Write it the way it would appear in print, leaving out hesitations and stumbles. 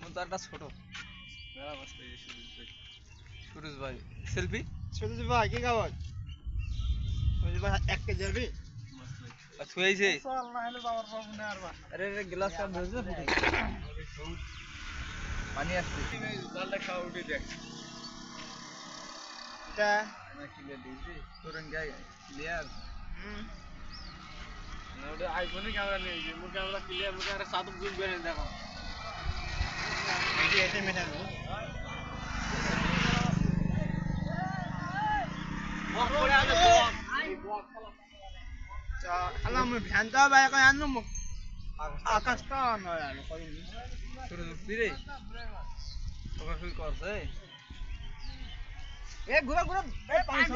মোতারটা ছোট সুরজ ভাই সেলফি সুরজ ভাই কি খবর? সুরজ ভাই 1 কেজি যাবি? ছুঁয়েছে আরে রে গ্লাস কাপ ধরছে পানি আসছে জালটা খাওয়া উঠে দেখ এটা না ক্লিয়ার দিয়েছি তোরেন গায় ক্লিয়ার না ওটা আইফোনে ক্যামেরা নিয়েছি মোর ক্যামেরা ক্লিয়ার মোর ক্যামেরা সাত জুম করে দেখো এই যে এটা মেটানো আলাম ভ্যানটা বাইক আনো আকাশটা নয় আলো কইনি ছোট দুঃখি রে তোকে ফিল করছে এ ঘুরা ঘুরা এ পাঁচ